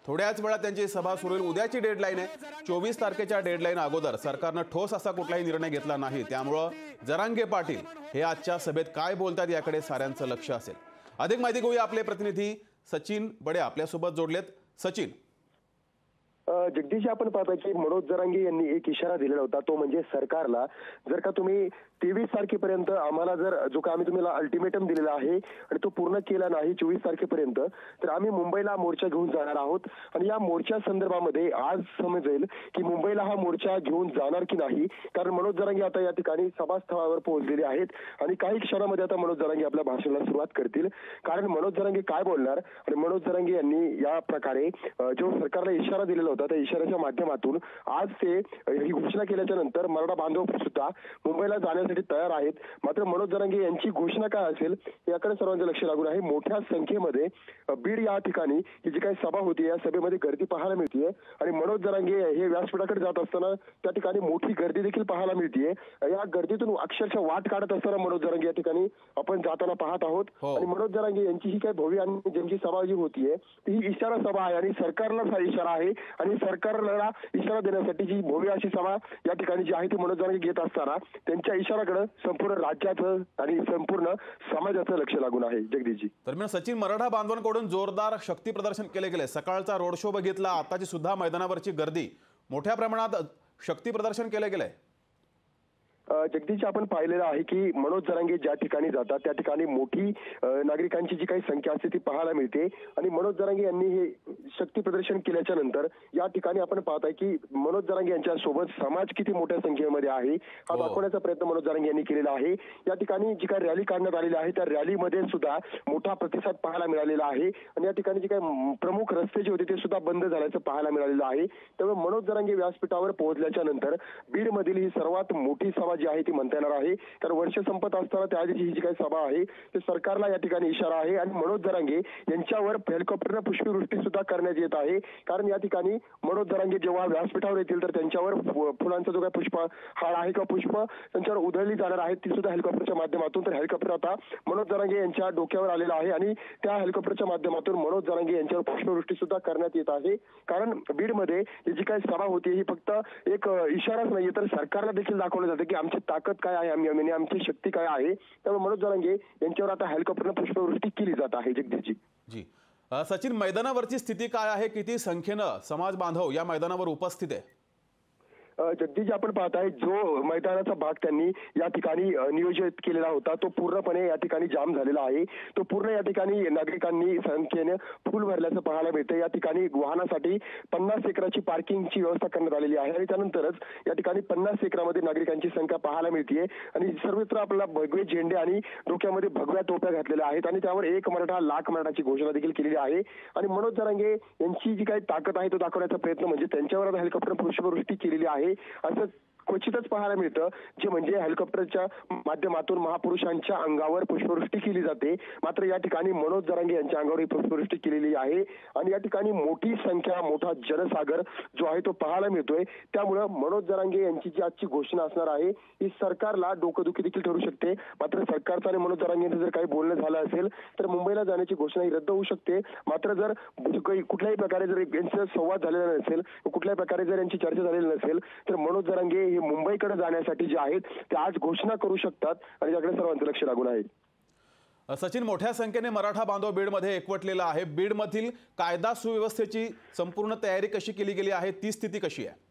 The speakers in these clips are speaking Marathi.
थोड्याच वेळात त्यांची सभा सुरू होईल। उद्याची डेडलाईन आहे। 24 तारखेच्या डेडलाईन अगोदर सरकारनं ठोस असा कुठलाही निर्णय घेतला नाही, त्यामुळं जरांगे पाटील हे आजच्या सभेत काय बोलतात याकडे साऱ्यांचं लक्ष असेल। अधिक माहिती घेऊया, आपले प्रतिनिधी सचिन बडे आपल्यासोबत जोडलेत। सचिन, जगदीश, आपण पाहता की मनोज जरांगे यांनी एक इशारा दिलेला होता, तो म्हणजे सरकारला जर का तुम्ही 23 तारखेपर्यंत आम्हाला जो का आम्ही तुम्हाला अल्टिमेटम दिलेला आहे आणि तो पूर्ण केला नाही 24 तारखेपर्यंत, तर आम्ही मुंबईला मोर्चा घेऊन जाणार आहोत। आणि या मोर्चा संदर्भामध्ये आज समजेल की मुंबईला हा मोर्चा घेऊन जाणार की नाही, कारण मनोज जरांगे आता या ठिकाणी सभास्थळावर पोहोचलेले आहेत आणि काही क्षणामध्ये आता मनोज जरांगे आपल्या भाषणाला सुरुवात करतील। कारण मनोज जरांगे काय बोलणार आणि मनोज जरांगे यांनी या प्रकारे जो सरकारला इशारा दिलेला होता त्या इशाऱ्याच्या माध्यमातून आज ते ही घोषणा केल्याच्या नंतर मराठा बांधव सुद्धा मुंबईला जाण्यासाठी तयार आहेत। मात्र मनोज जरांगे यांची घोषणा काय असेल याकडे सर्वांचं लक्ष लागून आहे। मोठ्या संख्येमध्ये बीड या ठिकाणी ही जी काही सभा होती या सभेमध्ये गर्दी पाहायला मिळते आणि मनोज जरांगे हे व्यासपीठाकडे जात असताना त्या ठिकाणी मोठी गर्दी देखील पाहायला मिळते। या गर्दीतून अक्षरशः वाट काढत असताना मनोज जरांगे या ठिकाणी आपण जाताना पाहत आहोत। आणि मनोज जरांगे यांची ही काही भव्य आणि ज्यांची सभा जी होतीये ती इशारा सभा आहे आणि सरकारला हा इशारा आहे आणि सरकारला इशारा देण्यासाठी जी भव्य अशी सभा या ठिकाणी जी आहे ती मनोज जरांगे घेत असताना त्यांच्या इशाराकडे संपूर्ण राज्याचं आणि संपूर्ण समाजाचं लक्ष लागून आहे। जगदीशजी, दरम्यान सचिन, मराठा बांधवांकडून जोरदार शक्ती प्रदर्शन केले गेले। सकाळचा रोड शो बघितला, आताची सुद्धा मैदानावरची गर्दी, मोठ्या प्रमाणात शक्ती प्रदर्शन केले गेले। जगदीश, आपण पाहिलेलं आहे की मनोज जरांगे ज्या ठिकाणी जातात त्या ठिकाणी मोठी नागरिकांची जी काही संख्या असते ती पाहायला मिळते आणि मनोज जरांगे यांनी हे शक्ती प्रदर्शन केल्याच्या नंतर या ठिकाणी आपण पाहताय की मनोज जरांगे यांच्या सोबत समाज किती मोठ्या संख्येमध्ये आहे हा दाखवण्याचा प्रयत्न मनोज जरांगे यांनी केलेला आहे। या ठिकाणी जी काही रॅली काढण्यात आलेली आहे त्या रॅलीमध्ये सुद्धा मोठा प्रतिसाद पाहायला मिळालेला आहे आणि या ठिकाणी जे काही प्रमुख रस्ते जे होते ते सुद्धा बंद झाल्याचं पाहायला मिळालेलं आहे। त्यामुळे मनोज जरांगे व्यासपीठावर पोहोचल्याच्या नंतर बीड मधील ही सर्वात मोठी सभा जी आहे ती म्हणता येणार आहे। कारण वर्ष संपत असताना त्या आधीची ही जी काही सभा आहे ते सरकारला या ठिकाणी इशारा आहे आणि मनोज जरांगे यांच्यावर हेलिकॉप्टरनं पुष्पवृष्टी सुद्धा करण्यात येत आहे। कारण या ठिकाणी मनोज जरांगे जेव्हा व्यासपीठावर येतील तर त्यांच्यावर फुलांचा जो काही पुष्प हार आहे किंवा पुष्प त्यांच्यावर उधळली जाणार आहे ती सुद्धा हेलिकॉप्टरच्या माध्यमातून। तर हेलिकॉप्टर आता मनोज जरांगे यांच्या डोक्यावर आलेला आहे आणि त्या हेलिकॉप्टरच्या माध्यमातून मनोज जरांगे यांच्यावर पुष्पवृष्टी सुद्धा करण्यात येत आहे। कारण बीडमध्ये ही जी काही सभा होती ही फक्त एक इशाराच नाहीये, तर सरकारला देखील दाखवलं जातं की आमची ताकद काय आहे, आमची शक्ती काय आहे। त्यामुळे मनोज जरांगे यांच्यावर आता हेलिकॉप्टरनं पुष्पवृष्टी केली जात आहे। जगदीशजी, जी सचिन, मैदानावरची स्थिती काय आहे? किती संख्येनं समाज बांधव या मैदानावर उपस्थित आहे? जगदीश, आपण पाहताय जो मैदानाचा भाग त्यांनी या ठिकाणी नियोजित केलेला होता तो पूर्णपणे या ठिकाणी जाम झालेला आहे। तो पूर्ण या ठिकाणी नागरिकांनी संख्येने फुल भरल्याचं पाहायला मिळतं। या ठिकाणी वाहनासाठी 50 एकराची पार्किंगची व्यवस्था करण्यात आलेली आहे आणि त्यानंतरच या ठिकाणी 50 एकरामध्ये नागरिकांची संख्या पाहायला मिळते आणि सर्वत्र आपल्याला भगवे झेंडे आणि डोक्यामध्ये भगव्या टोप्या घातलेल्या आहेत आणि त्यावर एक मराठा लाख मराठाची घोषणा देखील केलेली आहे। आणि मनोज जरांगे यांची जी काही ताकद आहे तो दाखवण्याचा प्रयत्न म्हणजे त्यांच्यावर हेलिकॉप्टर पुष्पवृष्टी केलेली आहे असं क्वचितच पाहायला मिळतं, जे म्हणजे हेलिकॉप्टरच्या माध्यमातून महापुरुषांच्या अंगावर पुष्पवृष्टी केली जाते। मात्र या ठिकाणी मनोज जरांगे यांच्या अंगावर पुष्पवृष्टी केलेली आहे आणि या ठिकाणी मोठी संख्या, मोठा जनसागर जो आहे तो पाहायला मिळतोय। त्यामुळे मनोज जरांगे यांची जी आजची घोषणा असणार आहे ही सरकारला डोकदुखी देखील ठरू शकते। मात्र सरकारचं आणि मनोज जरांगे यांचं जर काही बोलणं झालं असेल तर मुंबईला जाण्याची घोषणा ही रद्द होऊ शकते। मात्र जर कुठल्याही प्रकारे जर यांचा संवाद झालेला नसेल, कुठल्याही प्रकारे जर यांची चर्चा झालेली नसेल तर मनोज जरांगे हे मुंबईकडे जाण्यासाठी जे आहेत ते आज घोषणा करू शकतात आणि याकडे सर्वांचं लक्ष लागून आहे। सचिन, मोठ्या संख्येने मराठा बांधव बीडमध्ये एकवटलेला आहे। बीडमधील कायदा सुव्यवस्थेची संपूर्ण तयारी कशी केली गेली आहे, ती स्थिती कशी आहे?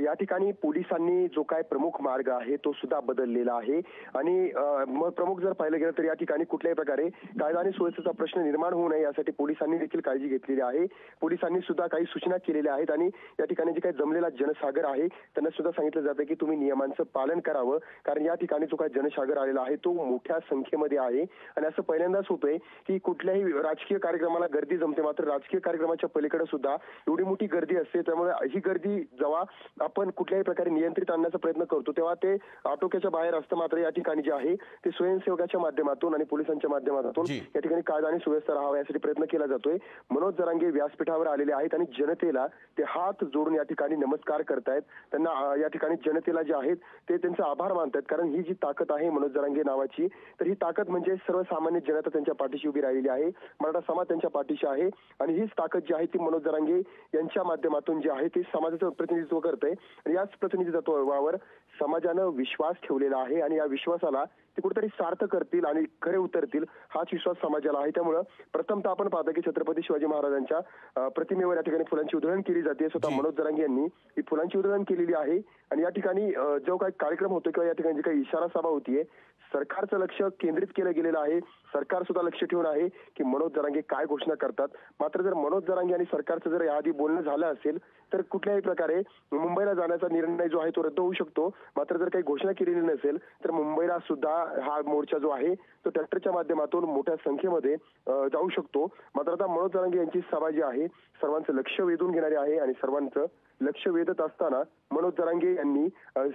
या ठिकाणी पोलिसांनी जो काय प्रमुख मार्ग आहे तो सुद्धा बदललेला आहे आणि प्रमुख जर पाहिलं गेलं तर या ठिकाणी कुठल्याही प्रकारे कायदा आणि सुव्यवस्थेचा प्रश्न निर्माण होऊ नये यासाठी पोलिसांनी देखील काळजी घेतलेली आहे। पोलिसांनी सुद्धा काही सूचना केलेल्या आहेत आणि या ठिकाणी जे काही जमलेला जनसागर आहे त्यांना सुद्धा सांगितलं जातं की तुम्ही नियमांचं पालन करावं, कारण या ठिकाणी जो काही जनसागर आलेला आहे तो मोठ्या संख्येमध्ये आहे आणि असं पहिल्यांदाच होतंय की कुठल्याही राजकीय कार्यक्रमाला गर्दी जमते, मात्र राजकीय कार्यक्रमाच्या पलीकडे सुद्धा एवढी मोठी गर्दी असते। त्यामुळे ही गर्दी जेव्हा आपण कुठल्याही प्रकारे नियंत्रित आणण्याचा प्रयत्न करतो तेव्हा ते आटोक्याच्या बाहेर असतं. मात्र या ठिकाणी जे आहे ते स्वयंसेवकाच्या माध्यमातून आणि पोलिसांच्या माध्यमातून या ठिकाणी कायदा आणि सुव्यवस्था राहावा यासाठी प्रयत्न केला जातोय. मनोज जरांगे व्यासपीठावर आलेले आहेत आणि जनतेला ते हात जोडून या ठिकाणी नमस्कार करतायत. त्यांना या ठिकाणी जनतेला जे आहेत ते त्यांचा आभार मानतायत. कारण ही जी ताकद आहे मनोज जरांगे नावाची, तर ही ताकद म्हणजे सर्वसामान्य जनता त्यांच्या पाठीशी उभी राहिलेली आहे. मराठा समाज त्यांच्या पाठीशी आहे आणि हीच ताकद जी आहे ती मनोज जरांगे यांच्या माध्यमातून जे आहे ते समाजाचं प्रतिनिधित्व करतंय. आणि याच प्रतिनिधित्वावर समाजानं विश्वास ठेवलेला आहे आणि या विश्वासाला ते कुठेतरी सार्थ करतील आणि खरे उतरतील हाच विश्वास समाजाला आहे. त्यामुळं प्रथमतः आपण पाहतो की छत्रपती शिवाजी महाराजांच्या प्रतिमेवर या ठिकाणी फुलांची उधळण केली जाते. स्वतः मनोज जरांगे यांनी ही फुलांची उधळण केलेली आहे आणि या ठिकाणी जो काही कार्यक्रम होतो किंवा या ठिकाणी जी काही इशारा सभा होतीये, सरकारचं लक्ष केंद्रित केलं गेलेलं आहे. सरकार सुद्धा लक्ष ठेवून आहे की मनोज जरांगे काय घोषणा करतात. मात्र जर मनोज जरांगे आणि सरकारचं जर याआधी बोलणं झालं असेल तर कुठल्याही प्रकारे मुंबईला जाण्याचा निर्णय जो आहे तो रद्द होऊ शकतो. मात्र जर काही घोषणा केलेली नसेल तर मुंबईला सुद्धा हा मोर्चा जो आहे तो ट्रॅक्टरच्या माध्यमातून मोठ्या संख्येमध्ये जाऊ शकतो. मात्र आता मनोज जरांगे यांची सभा जी आहे सर्वांचं लक्ष वेधून घेणारी आहे आणि सर्वांचं लक्ष वेधत असताना मनोज जरांगे यांनी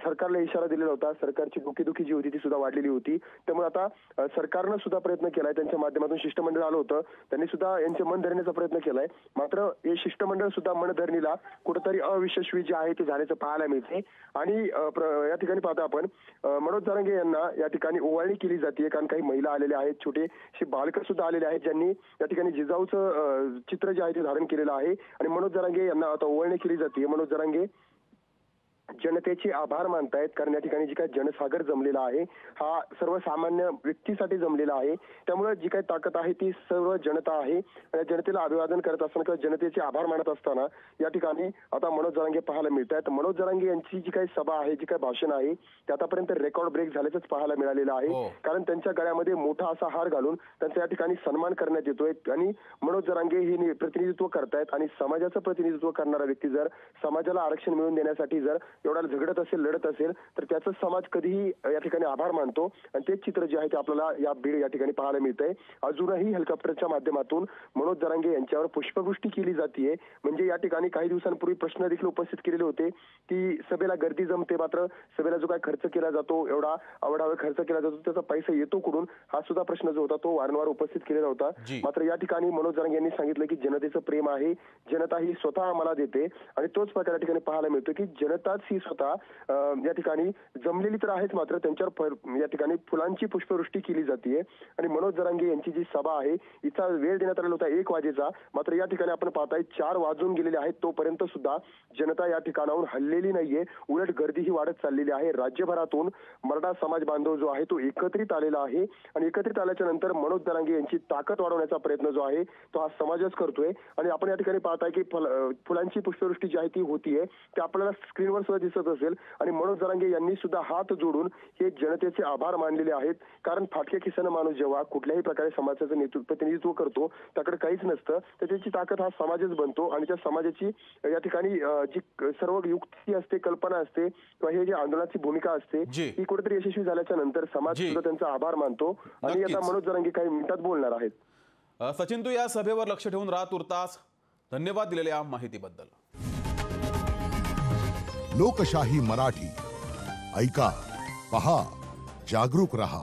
सरकारला इशारा दिलेला होता. सरकारची डोकेदुखी जी होती ती सुद्धा वाढलेली होती. त्यामुळे आता सरकारनं सुद्धा प्रयत्न केलाय. त्यांच्या माध्यमातून शिष्टमंडळ आलं होतं, त्यांनी सुद्धा यांचे मन धरण्याचा प्रयत्न केलाय. मात्र हे शिष्टमंडळ सुद्धा मनधरणीला कुठेतरी अयशस्वी जे आहे ते झाल्याचं पाहायला मिळते. आणि या ठिकाणी पाहता आपण मनोज जरांगे यांना या ठिकाणी ओवाळणी केली जाते. कारण काही महिला आलेल्या आहेत, छोटेशी बालकं सुद्धा आलेले आहेत ज्यांनी या ठिकाणी जिजाऊचं चित्र जे आहे ते धारण केलेलं आहे आणि मनोज जरांगे यांना आता ओवाळणी केली जाते. मनोज जरांगे जनतेचे आभार मानतायत कारण या ठिकाणी जी काही जनसागर जमलेला आहे हा सर्वसामान्य व्यक्तीसाठी जमलेला आहे. त्यामुळे जी काही ताकद आहे ती सर्व जनता आहे आणि जनतेला अभिवादन करत असताना किंवा जनतेचे आभार मानत असताना या ठिकाणी आता मनोज जरांगे पाहायला मिळत आहेत. मनोज जरांगे यांची जी काही सभा आहे, जी काही भाषण आहे ते आतापर्यंत रेकॉर्ड ब्रेक झाल्याचंच पाहायला मिळालेलं आहे. कारण त्यांच्या गळ्यामध्ये मोठा असा हार घालून त्यांचा या ठिकाणी सन्मान करण्यात येतोय आणि मनोज जरांगे हे प्रतिनिधित्व करतायत आणि समाजाचं प्रतिनिधित्व करणारा व्यक्ती जर समाजाला आरक्षण मिळवून देण्यासाठी जर एवढा झगडत असेल, लढत असेल तर त्याचा समाज कधीही या ठिकाणी आभार मानतो आणि तेच चित्र जे आहे ते आपल्याला या बीड या ठिकाणी पाहायला मिळतंय. अजूनही हेलिकॉप्टरच्या माध्यमातून मनोज जरांगे यांच्यावर पुष्पवृष्टी केली जातीये. म्हणजे या ठिकाणी काही दिवसांपूर्वी प्रश्न देखील उपस्थित केलेले होते की सभेला गर्दी जमते, मात्र सभेला जो काही खर्च केला जातो, एवढा आवडावे खर्च केला जातो, त्याचा पैसा येतो कुठून, हा सुद्धा प्रश्न जो होता तो वारंवार उपस्थित केलेला होता. मात्र या ठिकाणी मनोज जरांगे यांनी सांगितलं की जनतेचं प्रेम आहे, जनता ही स्वतः आम्हाला देते आणि तोच प्रकार या ठिकाणी पाहायला मिळतो की जनताच ही स्वतः या ठिकाणी जमलेली तर आहेच, मात्र त्यांच्यावर या ठिकाणी फुलांची पुष्पवृष्टी केली जाते. आणि मनोज जरांगे यांची जी सभा आहे हिचा वेळ देण्यात आलेला होता 1 वाजेचा, मात्र या ठिकाणी आपण पाहताय 4 वाजून गेलेले आहेत. तोपर्यंत सुद्धा जनता या ठिकाणाहून हललेली नाहीये, उलट गर्दी ही वाढत चाललेली आहे. राज्यभरातून मराठा समाज बांधव जो आहे तो एकत्रित आलेला आहे आणि एकत्रित आल्याच्या नंतर मनोज जरांगे यांची ताकद वाढवण्याचा प्रयत्न जो आहे तो हा समाजच करतोय. आणि आपण या ठिकाणी पाहताय की फुलांची पुष्पवृष्टी जी आहे ती होतीये, ते आपल्याला स्क्रीनवर सुद्धा दिसत असेल. आणि मनोज जरांगे यांनी सुद्धा हात जोडून हे जनतेचे आभार मानलेले आहेत. कारण फाटक्या खिशानं माणूस जेव्हा कुठल्याही प्रकारे समाजाचं प्रतिनिधित्व करतो त्याकडे काहीच नसतं, तर त्याची ताकद हा समाजच बनतो आणि त्या समाजाची या ठिकाणी जी सर्व युक्ती असते, कल्पना असते किंवा हे जे आंदोलनाची भूमिका असते ही कुठेतरी यशस्वी झाल्याच्या नंतर समाज सुद्धा त्यांचा आभार मानतो. आणि आता मनोज जरांगे काही मिनिटात बोलणार आहेत. सचिन, तू या सभेवर लक्ष ठेवून राहा तुर्तास. धन्यवाद दिलेल्या माहितीबद्दल. लोकशाही मराठी ऐका, पहा, जागरूक रहा.